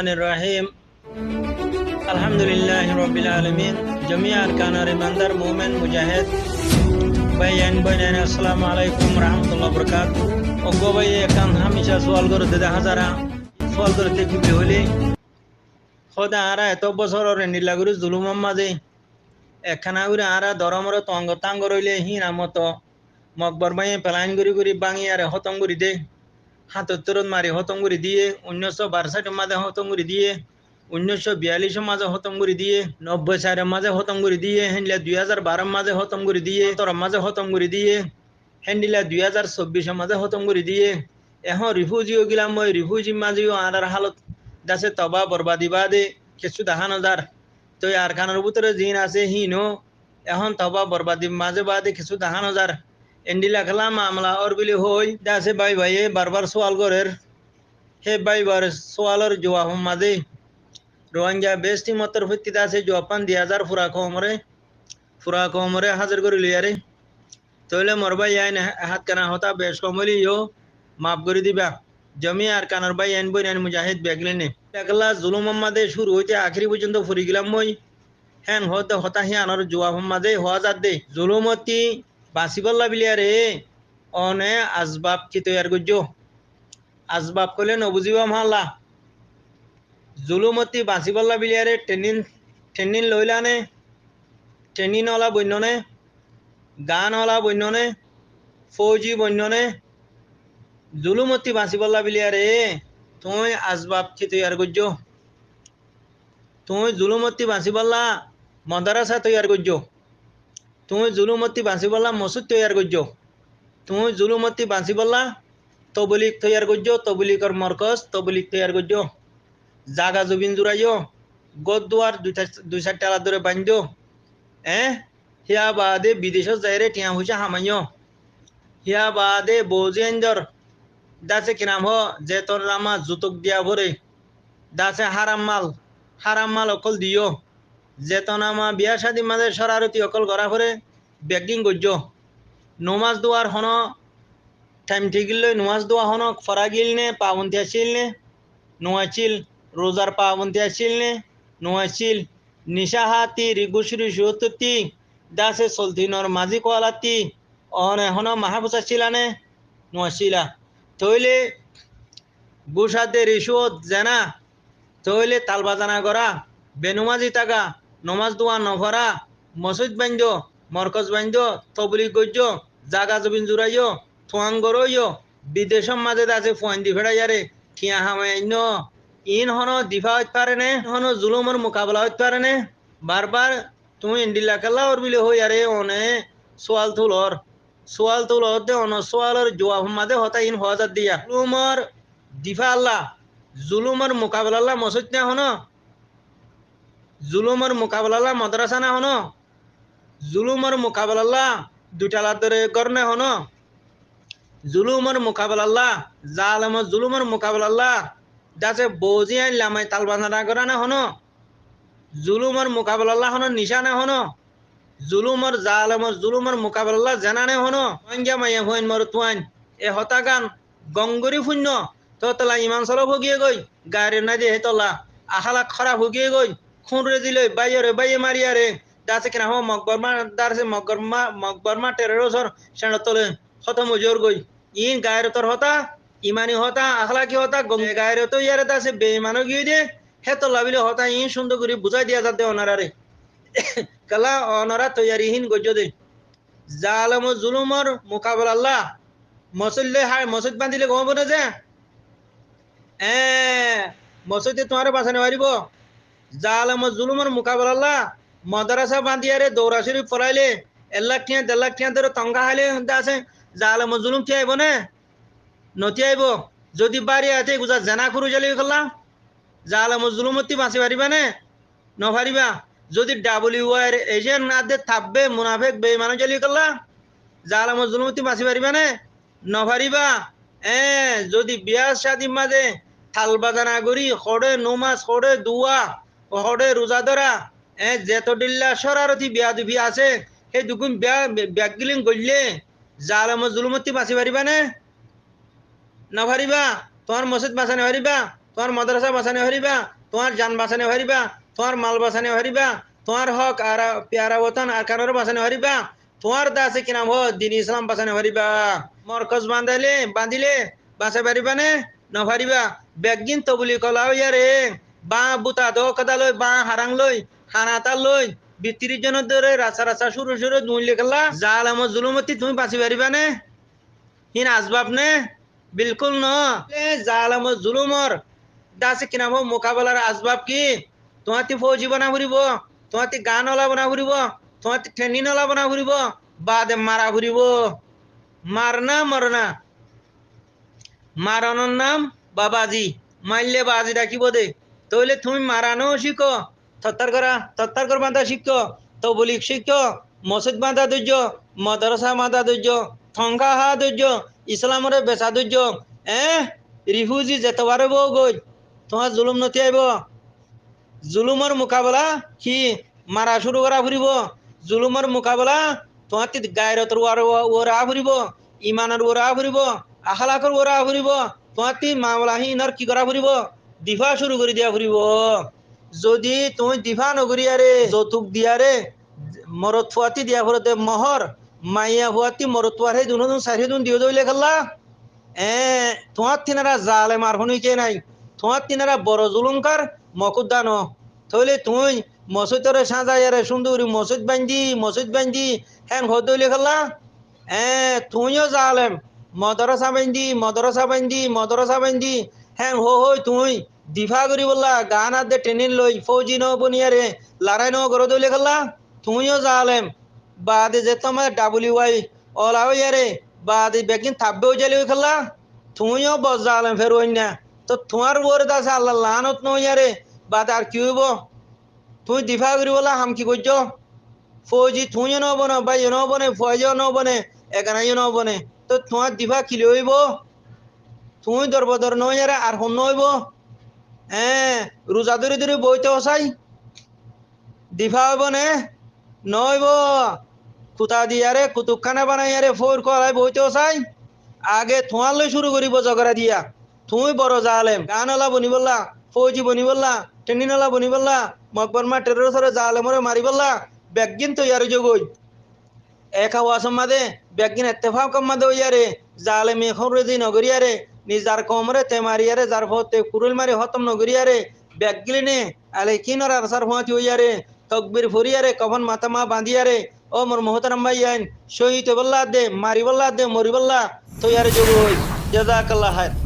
Bismillahirrahmanirrahim. Alhamdulillahirabbil alamin. Jami' arkanar imaندار mu'min mujahid. Bayan bayan assalamu alaikum warahmatullahi wabarakatuh. Ogo baye kan hamisha সওয়াল করে দেদা হাজারা সওয়াল করতে কি হলে খোদা আরা এত বছর রে নিলাগুরু জুলুম মাঝে একখানা উরে আরা দরমর তঙ্গ তাঙ্গ রইলে হিনা মতো মকবর বায়ে প্লান গুরি বাঙি আরে হতম গুরি দে হাতর মারি হতম গুরি দিয়ে 1962 মাঝে হতম গুরি দিয়ে 1942 মাঝে হতম গুরি দিয়ে 90 মাঝে হতম গুরি দিয়ে হেনলে 2012 মাঝে হতম গুরি দিয়ে 17 মাঝে হতম গুরি দিয়ে হেনদিলা 2024 মাঝে হতম গুরি দিয়ে এখন রিফিউজিও গিলাম মই রিফিউজি মাঝেও আরার হালত দাসে তবা বরবাদি বাদে কিছু দেখানো যার তো আর খানের ভিতরে জিন আছে হিনো এখন তবা বরবাদি মাঝে বাদে কিছু দেখানো যার এন্ডিলা খেলা মামলা ওর বিলি হই দাসে ভাই ভাইয়ে বারবার সওয়াল করের হে ভাই বার সওয়ালের জবাব মাঝে রোহিঙ্গা বেস্টি মতর হইতে দাসে জবান 2000 ফুরা কমরে হাজির করে লিয়ারে তইলে মোর ভাই আইন হাত কানা হতা বেশ কমলিও মাফ করে দিবা জমি আর কানার ভাই আইন বই আইন মুজাহিদ বেগলেনে একলা জুলুম মাদে শুরু হইতে আখরি পর্যন্ত ফুরি গেলাম মই হ্যান হতে হতা হি আনার জবাব মাদে হওয়া যাত দে জুলুমতি বাসিবল্লা বিলিয়ারে অনে আসবাব কি তৈয়ার করছো আসবাব কলে নবুজিবা মাল্লা জুলুমতি বাসিবল্লা বিলিয়ারে ট্রেনিন লইলানে ট্রেনিন ওলা বন্যনে গান ওলা বন্যনে ফৌজি বন্যনে জুলুমতি বাসিবল্লা বিলিয়ারে তুই আসবাব কি তৈয়ার করছো তুই জুলুমতি বাসিবল্লা মাদ্রাসা তৈয়ার করছো তুই জুলুমতি বাঁচিবলা মসজিদ তৈয়ার করছো তুই জুলুমতি বাঁচিবলা তবলিক তৈয়ার করছো তবলিকর মরকজ তবলিক তৈয়ার করছো জাগা জবিন জুড়াইও গদ দুয়ার দুই চারটা আলাদ ধরে বাঁধো হিয়া বাদে বিদেশত যাইরে টিয়া হুইসা হামাইও হিয়া বাদে বৌজি আইন্দর দাসে কিনাম হ যে তোর রামা জুতুক দিয়া ভরে দাসে হারাম মাল অকল দিও যেতনামা বিয়া শাদী মাঝে সরারতি অকল করা করে বেগিং গজ্য নমাজ দোয়ার হন টাইম ঠিকিল নমাজ দোয়া হন ফরা গিল নে পাবন্তি আসিল নে নোয়াচিল রোজার পাবন্তি আসিল নে নোয়াচিল নিশাহাতি রিগুসরি সুতি দাসে সলতিনর মাঝি কোয়ালাতি অনে হন মাহাবুসা ছিলানে নোয়াচিলা তৈলে গুসাদে রিসুত জেনা তৈলে তালবাজানা করা বেনুমাজি টাকা নমাজ দোয়া নফরা মসজিদ বান্ধ মরকজ বান্ধ তবলিগ গজ্য জাগা জবিন জুড়াইও থোয়াং গরইও বিদেশম মাঝে আছে ফোয়ান দি ফেড়াইয়ারে ঠিয়া হামাইন ইন হন দিফা হইতে পারে নে হন জুলুমের মোকাবেলা হইতে পারে নে বারবার তুমি ইন্ডিলা কাল্লা ওর বিলে হই আরে অনে সোয়াল তুলর দে অন সোয়ালের জবাব মাঝে হতা ইন হওয়া দিয়া জুলুমর দিফা আল্লাহ জুলুমের মোকাবেলা আল্লাহ মসজিদ না হন জুলুমের মোকাবেলা মাদ্রাসা না হনো জুলুমের মোকাবেলা দুটালার ধরে করনে হনো জুলুমের মোকাবেলা জালেমর জুলুমের মোকাবেলা দাসে বৌজি আইন লামাই তালবানা করা না হনো জুলুমের মোকাবেলা হনো নিশানে হনো জুলুমের জালেমর জুলুমের মোকাবেলা জানানে হনো মাইয়া মাইয়া হইন মর তুয়াইন এ হতাগান গঙ্গরি শূন্য তোতলা ইমান চলো ভুগিয়ে গই গাড়ি না যে হেতলা আখালা খরা ভুগিয়ে গই খুঁড়ে দিলে বাইয়ে মারিয়ারে দাসে কিনা হো মকবরমা টেরোসর সেনা তোলে হত মজুর গই ইন গায়ের তোর হতা ইমানি হতা আখলা কি হতা গায়ের তো ইয়ারে দাসে বেইমানো গিয়ে দে হে তো লাভিলে হতা ইন সুন্দর করে বুঝাই দিয়া যাতে অনারারে কালা অনারা তৈয়ারিহীন গজ্য দে জালেম জুলুমর মোকাবেলা আল্লাহ মসজিদে হায় মসজিদ বান্ধিলে গম বনে যে মসজিদে তোমার বাঁচানো পারিব জালেম জুলুমের মোকাবেলা মাদ্রাসা বান্ধিয়ারে দৌড়া শরীফ পড়াইলে 1 লাখ টিয়া 1.5 লাখ টিয়া ধরে টঙ্কা হাইলে আছে জালেম জুলুম টি আইব নে নতি আইব যদি বাড়ি আছে গুজা জেনা করু জ্বালি করলা জালেম জুলুমতি বাঁচি পারিবা নে নপারিবা যদি WR এজেন্ট না দে থাকবে মুনাফেক বেঈমান জ্বালি করলা জালেম জুলুমতি বাঁচি পারিবা নে নপারিবা যদি বিয়া শাদী মাঝে থাল বাজানা করি খড়ে নমাজ খড়ে দুয়া খড়ে রোজা ধরা যেত ডিল্লা সরারতি বিয়া দুবি আছে সেই দুগুণ ব্যাগগিলিং গড়লে জালেম জুলুমতি বাঁচি পারিবা নে নপারিবা তোমার মসজিদ বাঁচানো পারিবা তোমার মাদ্রাসা বাঁচানে হরিবা, তোমার জান বাঁচানে হরিবা, তোমার মাল বাঁচানে হরিবা, তোমার হক আর প্যারা বতন আর কারোর বাঁচানে হরিবা, তোমার দাসে কি নাম হো দিন ইসলাম বাঁচানে হরিবা। মরকজ বাঁধিলে বাঁচা পারিবা নে নপারিবা। বেগিন তবুলি কলাও ইয়ারে বা বুতা দো কদা লই বা হারাং লই হানাতা লই বিত্রিশ জনের ধরে রাস্তা রাস্তা শুরু দুই লেখালা জাল আমার জুলুমতি তুমি বাঁচি পারিবা নে হিন আসবাব নে বিলকুল ন। জাল আমার জুলুমর দাসে কি নাম হো মোকাবেলার আসবাব কি তোমার ফৌজি বনা ফুরিব, তোমার গান ওলা বনা ফুরিব, তোমার ট্রেনিং ওলা বনা ফুরিব, বাদে মারা ফুরিব। মারনা মরনা মারানোর নাম বাবাজি, মারলে বাজি ডাকিব দে। তাহলে তুমি মারানো শিখো, থত্তার কর বাঁধা শিখো, তবলিক শিখো, মসজিদ বাঁধা ধৈর্য, মাদ্রাসা বাঁধা ধৈর্য, থঙ্কা হা ধৈর্য, ইসলামরে বেচা ধৈর্য। রিফিউজি যেতে পারে বউ গই তোমার জুলুম নতি আইব। জুলুমর মোকাবেলা কি মারা শুরু করা ফুরিব। জুলুমর মোকাবেলা তোমার গায়রতর ওরা ফুরিব, ইমানের ওরা ফুরিব, আখলাকর ওরা ফুরিব। তোমার মামলাহীনর কি করা ফুরিব দিফা শুরু করে দিয়া ফুরিব। যদি তুমি দিফা নগরী আরে যৌতুক দিয়ারে মরত ফুয়াতি দিয়া ফুরতে মহর মাইয়া ফুয়াতি মরত ফুয়ার হে দুনো সারি দুন দিও দইলে খেললা। তোমার তিনারা জালে মার কে নাই, তোমার তিনারা বড় জুলুমকার মকুদ্দান। তাহলে তুই মসজিদরে সাজাইয়ারে সুন্দরী মসজিদ বান্ধি হ্যান ঘর দইলে খেললা। তুইও জালেম মদরসা বান্ধি হ্যাঁ হই তুই দিফা করি বললা গান আদে ট্রেনিং লই ফৌজি ন বনিয়ারে লড়াই ন গর দইলে খেললা। তুইও জালেম বাদে যে তোমার WI অলা হইয়ারে বাদে বেগিন থাকবে জালি হই খেললা। তুইও বস জালেম ফের হই না। তো তোমার ওরে দাসে আল্লাহ লানত নইয়ারে বাদে আর কি হইব। তুই দিফা করি বললা হাম কি করছ ফৌজি তুইও ন বনে ভাইও ন বনে ফৌজিও ন বনে একানাইও ন বনে। তো তোমার দিফা কিলে হইব তুই দরবদর নইয়ারে আর হন নইব। রোজা ধরে বইতে হসাই দিফা হইব নে নইব। কুতা দিয়ারে কুতুবখানা বানাইয়ারে ফোর কলাই বইতে হসাই আগে তোমার লই শুরু করিব জগরা দিয়া। তুমি বড় জালেম গানওয়ালা বনি বললা, ফৌজি বনি বললা, ট্রেনিনওয়ালা বনি বললা, মকবরমা টেরোসরে জালেমরে মারি বললা। বেগিন তো ইয়ার জগই এক ওয়াসম মাদে বেগিন এত্তেফাক কম মাদে ইয়ারে জালেম এখন রেজি নগরিয়ারে নিজার কমরে তে মারিয়ারে যার ফতে কুরুল মারি হতম নগরিয়ারে বেগিলিনে আলে কিনর আরসার হুঁয়াতি হইয়ারে তকবির ফুরিয়ারে কফন মাতামা বাঁধিয়ারে ও মোর মোহতারাম ভাই আইন শহীদ বল্লা দে মারি বল্লা দে মরি বল্লা তো ইয়ারে জগই জাযাকাল্লাহ খায়ের।